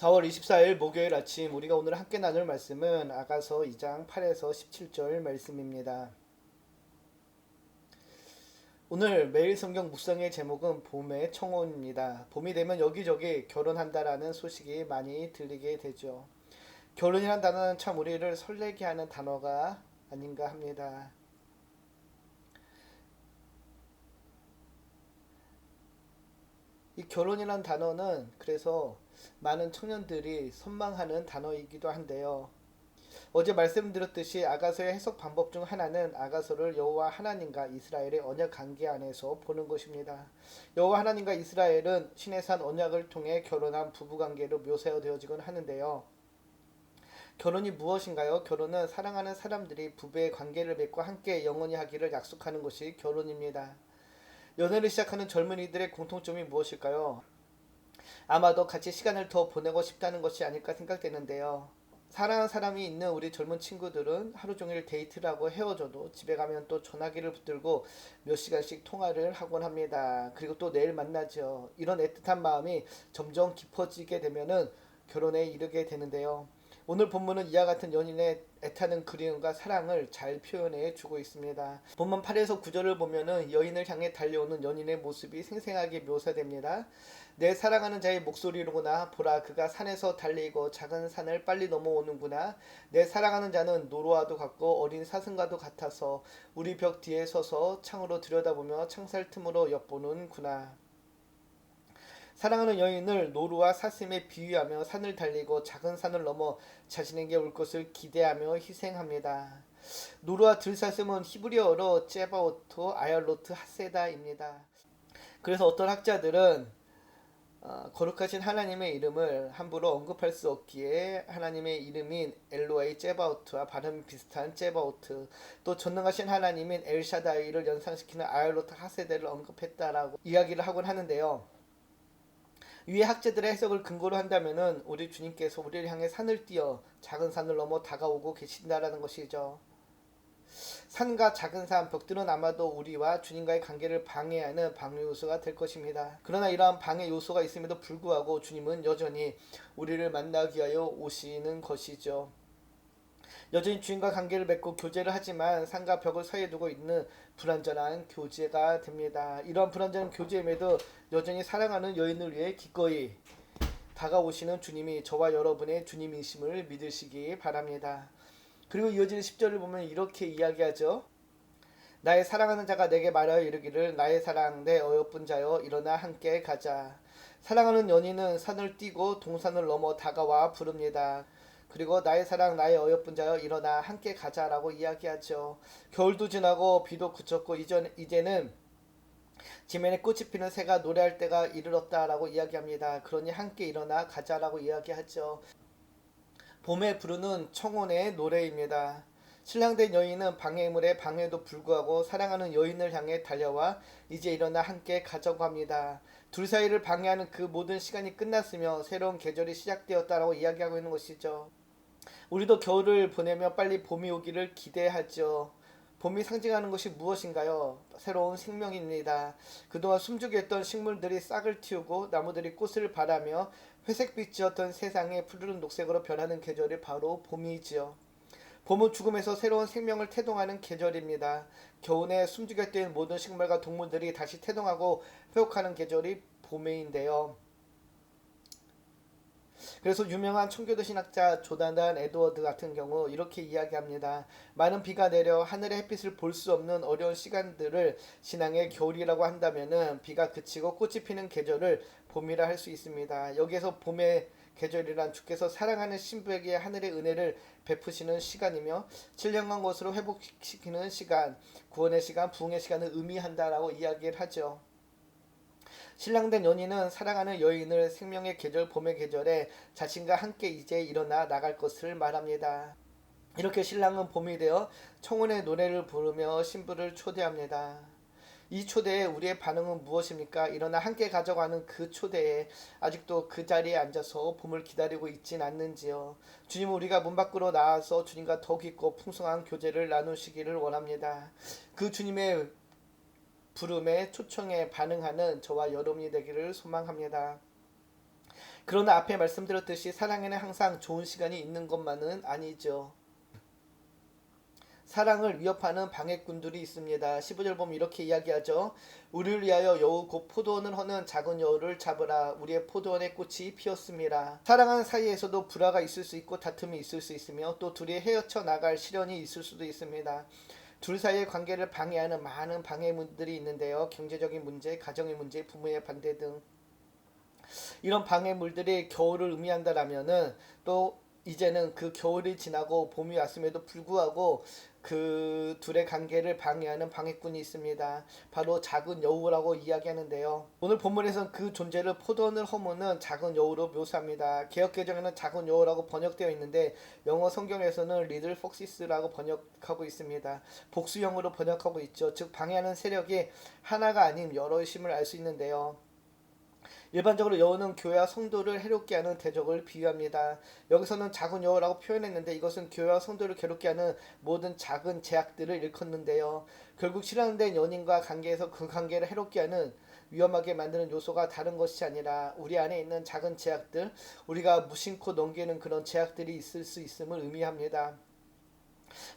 4월 24일 목요일 아침 우리가 오늘 함께 나눌 말씀은 아가서 2장 8에서 17절 말씀입니다. 오늘 매일 성경 묵상의 제목은 봄의 청혼입니다. 봄이 되면 여기저기 결혼한다라는 소식이 많이 들리게 되죠. 결혼이란 단어는 참 우리를 설레게 하는 단어가 아닌가 합니다. 이 결혼이란 단어는 그래서 많은 청년들이 선망하는 단어이기도 한데요. 어제 말씀드렸듯이 아가서의 해석 방법 중 하나는 아가서를 여호와 하나님과 이스라엘의 언약 관계 안에서 보는 것입니다. 여호와 하나님과 이스라엘은 시내산 언약을 통해 결혼한 부부 관계로 묘사되어지곤 하는데요. 결혼이 무엇인가요? 결혼은 사랑하는 사람들이 부부의 관계를 맺고 함께 영원히 하기를 약속하는 것이 결혼입니다. 연애를 시작하는 젊은이들의 공통점이 무엇일까요? 아마도 같이 시간을 더 보내고 싶다는 것이 아닐까 생각되는데요. 사랑하는 사람이 있는 우리 젊은 친구들은 하루 종일 데이트를 하고 헤어져도 집에 가면 또 전화기를 붙들고 몇 시간씩 통화를 하곤 합니다. 그리고 또 내일 만나죠. 이런 애틋한 마음이 점점 깊어지게 되면은 결혼에 이르게 되는데요. 오늘 본문은 이와 같은 연인의 애타는 그리움과 사랑을 잘 표현해 주고 있습니다. 본문 8에서 9절을 보면은 여인을 향해 달려오는 연인의 모습이 생생하게 묘사됩니다. 내 사랑하는 자의 목소리로구나. 보라, 그가 산에서 달리고 작은 산을 빨리 넘어오는구나. 내 사랑하는 자는 노루와도 같고 어린 사슴과도 같아서 우리 벽 뒤에 서서 창으로 들여다보며 창살 틈으로 엿보는구나. 사랑하는 여인을 노루와 사슴에 비유하며 산을 달리고 작은 산을 넘어 자신에게 올 것을 기대하며 희생합니다. 노루와 들사슴은 히브리어로 제바오토 아얄로트 하세다입니다. 그래서 어떤 학자들은 거룩하신 하나님의 이름을 함부로 언급할 수 없기에 하나님의 이름인 엘로이 제바오트와 발음이 비슷한 제바오트, 또 전능하신 하나님인 엘샤다이를 연상시키는 아얄로트 하세데를 언급했다라고 이야기를 하곤 하는데요. 위의 학자들의 해석을 근거로 한다면은 우리 주님께서 우리를 향해 산을 띄어 작은 산을 넘어 다가오고 계신다라는 것이죠. 산과 작은 산, 벽들은 아마도 우리와 주님과의 관계를 방해하는 방해 요소가 될 것입니다. 그러나 이러한 방해 요소가 있음에도 불구하고 주님은 여전히 우리를 만나기 위하여 오시는 것이죠. 여전히 주님과 관계를 맺고 교제를 하지만 산과 벽을 사이에 두고 있는 불완전한 교제가 됩니다. 이러한 불완전한 교제임에도 여전히 사랑하는 여인을 위해 기꺼이 다가오시는 주님이 저와 여러분의 주님이심을 믿으시기 바랍니다. 그리고 이어지는 10절을 보면 이렇게 이야기하죠. 나의 사랑하는 자가 내게 말하여 이르기를 나의 사랑 내 어여쁜 자여 일어나 함께 가자. 사랑하는 연인은 산을 띄고 동산을 넘어 다가와 부릅니다. 그리고 나의 사랑 나의 어여쁜 자여 일어나 함께 가자라고 이야기하죠. 겨울도 지나고 비도 그쳤고 이제는 지면에 꽃이 피는 새가 노래할 때가 이르렀다라고 이야기합니다. 그러니 함께 일어나 가자라고 이야기하죠. 봄에 부르는 청혼의 노래입니다. 신랑된 여인은 방해물에 방해도 불구하고 사랑하는 여인을 향해 달려와 이제 일어나 함께 가자고 합니다. 둘 사이를 방해하는 그 모든 시간이 끝났으며 새로운 계절이 시작되었다라고 이야기하고 있는 것이죠. 우리도 겨울을 보내며 빨리 봄이 오기를 기대하죠. 봄이 상징하는 것이 무엇인가요? 새로운 생명입니다. 그동안 숨죽였던 식물들이 싹을 틔우고 나무들이 꽃을 발하며 회색빛이었던 세상에 푸르른 녹색으로 변하는 계절이 바로 봄이지요. 봄은 죽음에서 새로운 생명을 태동하는 계절입니다. 겨우내 숨죽였던 모든 식물과 동물들이 다시 태동하고 회복하는 계절이 봄에인데요. 그래서 유명한 청교도 신학자 조나단 에드워드 같은 경우 이렇게 이야기합니다. 많은 비가 내려 하늘의 햇빛을 볼 수 없는 어려운 시간들을 신앙의 겨울이라고 한다면은 비가 그치고 꽃이 피는 계절을 봄이라 할 수 있습니다. 여기에서 봄의 계절이란 주께서 사랑하는 신부에게 하늘의 은혜를 베푸시는 시간이며 신령한 것으로 회복시키는 시간, 구원의 시간, 부흥의 시간을 의미한다라고 이야기를 하죠. 신랑된 연인은 사랑하는 여인을 생명의 계절 봄의 계절에 자신과 함께 이제 일어나 나갈 것을 말합니다. 이렇게 신랑은 봄이 되어 청혼의 노래를 부르며 신부를 초대합니다. 이 초대에 우리의 반응은 무엇입니까? 일어나 함께 가져가는 그 초대에 아직도 그 자리에 앉아서 봄을 기다리고 있진 않는지요. 주님은 우리가 문 밖으로 나와서 주님과 더 깊고 풍성한 교제를 나누시기를 원합니다. 그 주님의 부름에 초청에 반응하는 저와 여러분이 되기를 소망합니다. 그러나 앞에 말씀드렸듯이 사랑에는 항상 좋은 시간이 있는 것만은 아니죠. 사랑을 위협하는 방해꾼들이 있습니다. 15절 보면 이렇게 이야기하죠. 우리를 위하여 여우 곧 포도원을 허는 작은 여우를 잡으라. 우리의 포도원의 꽃이 피었습니다. 사랑하는 사이에서도 불화가 있을 수 있고 다툼이 있을 수 있으며 또 둘이 헤어져 나갈 시련이 있을 수도 있습니다. 둘 사이의 관계를 방해하는 많은 방해물들이 있는데요. 경제적인 문제, 가정의 문제, 부모의 반대 등 이런 방해물들이 겨울을 의미한다라면은 또 이제는 그 겨울이 지나고 봄이 왔음에도 불구하고 그 둘의 관계를 방해하는 방해꾼이 있습니다. 바로 작은 여우라고 이야기하는데요. 오늘 본문에서는 그 존재를 포도원을 허무는 작은 여우로 묘사합니다. 개역개정에는 작은 여우라고 번역되어 있는데 영어 성경에서는 리들 폭시스라고 번역하고 있습니다. 복수형으로 번역하고 있죠. 즉 방해하는 세력이 하나가 아닌 여럿임을 알 수 있는데요. 일반적으로 여우는 교회와 성도를 해롭게 하는 대적을 비유합니다. 여기서는 작은 여우라고 표현했는데 이것은 교회와 성도를 괴롭게 하는 모든 작은 제약들을 일컫는데요. 결국 실현된 연인과 관계에서 그 관계를 해롭게 하는 위험하게 만드는 요소가 다른 것이 아니라 우리 안에 있는 작은 제약들, 우리가 무심코 넘기는 그런 제약들이 있을 수 있음을 의미합니다.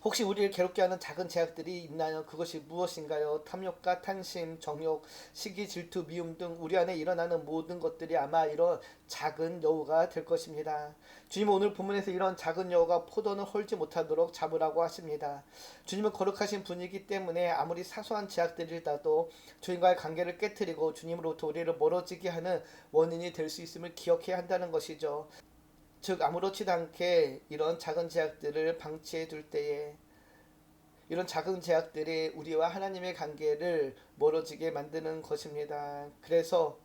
혹시 우리를 괴롭게 하는 작은 제약들이 있나요? 그것이 무엇인가요? 탐욕과 탄심, 정욕, 시기, 질투, 미움 등 우리 안에 일어나는 모든 것들이 아마 이런 작은 여우가 될 것입니다. 주님은 오늘 본문에서 이런 작은 여우가 포도는 헐지 못하도록 잡으라고 하십니다. 주님은 거룩하신 분이기 때문에 아무리 사소한 제약들이라도 주님과의 관계를 깨뜨리고 주님으로부터 우리를 멀어지게 하는 원인이 될 수 있음을 기억해야 한다는 것이죠. 즉 아무렇지도 않게 이런 작은 제약들을 방치해 둘 때에 이런 작은 제약들이 우리와 하나님의 관계를 멀어지게 만드는 것입니다. 그래서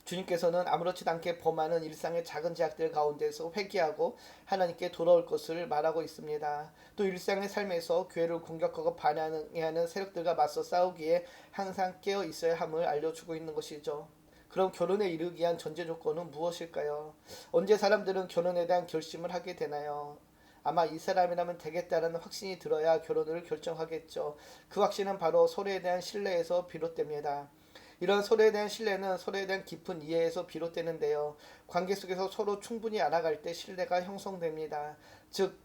주님께서는 아무렇지도 않게 범하는 일상의 작은 제약들 가운데서 회개하고 하나님께 돌아올 것을 말하고 있습니다. 또 일상의 삶에서 교회를 공격하고 반항하는 세력들과 맞서 싸우기에 항상 깨어 있어야 함을 알려주고 있는 것이죠. 그럼 결혼에 이르기 위한 전제 조건은 무엇일까요? 언제 사람들은 결혼에 대한 결심을 하게 되나요? 아마 이 사람이라면 되겠다라는 확신이 들어야 결혼을 결정하겠죠. 그 확신은 바로 서로에 대한 신뢰에서 비롯됩니다. 이런 서로에 대한 신뢰는 서로에 대한 깊은 이해에서 비롯되는데요. 관계 속에서 서로 충분히 알아갈 때 신뢰가 형성됩니다. 즉,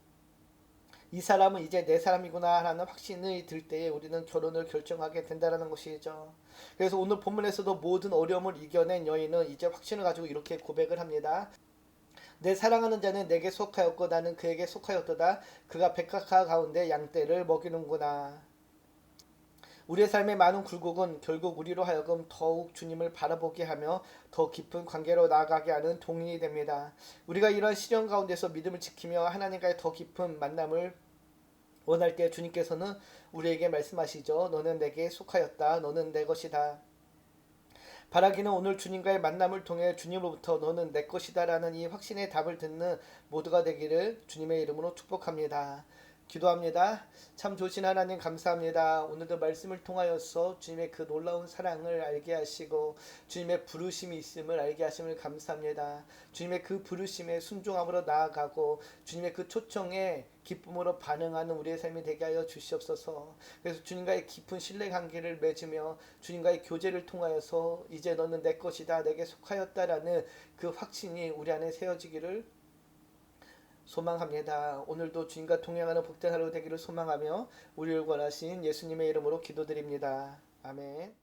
이 사람은 이제 내 사람이구나 라는 확신이 들 때에 우리는 결혼을 결정하게 된다는 것이죠. 그래서 오늘 본문에서도 모든 어려움을 이겨낸 여인은 이제 확신을 가지고 이렇게 고백을 합니다. 내 사랑하는 자는 내게 속하였고 나는 그에게 속하였도다. 그가 백합화 가운데 양떼를 먹이는구나. 우리의 삶의 많은 굴곡은 결국 우리로 하여금 더욱 주님을 바라보게 하며 더 깊은 관계로 나아가게 하는 동인이 됩니다. 우리가 이런 시련 가운데서 믿음을 지키며 하나님과의 더 깊은 만남을 원할 때 주님께서는 우리에게 말씀하시죠. 너는 내게 속하였다. 너는 내 것이다. 바라기는 오늘 주님과의 만남을 통해 주님으로부터 너는 내 것이다 라는 이 확신의 답을 듣는 모두가 되기를 주님의 이름으로 축복합니다. 기도합니다. 참 좋으신 하나님 감사합니다. 오늘도 말씀을 통하여서 주님의 그 놀라운 사랑을 알게 하시고 주님의 부르심이 있음을 알게 하심을 감사합니다. 주님의 그 부르심에 순종함으로 나아가고 주님의 그 초청에 기쁨으로 반응하는 우리의 삶이 되게 하여 주시옵소서. 그래서 주님과의 깊은 신뢰 관계를 맺으며 주님과의 교제를 통하여서 이제 너는 내 것이다 내게 속하였다라는 그 확신이 우리 안에 세워지기를 소망합니다. 오늘도 주님과 동행하는 복된 하루 되기를 소망하며 우리를 권하신 예수님의 이름으로 기도드립니다. 아멘.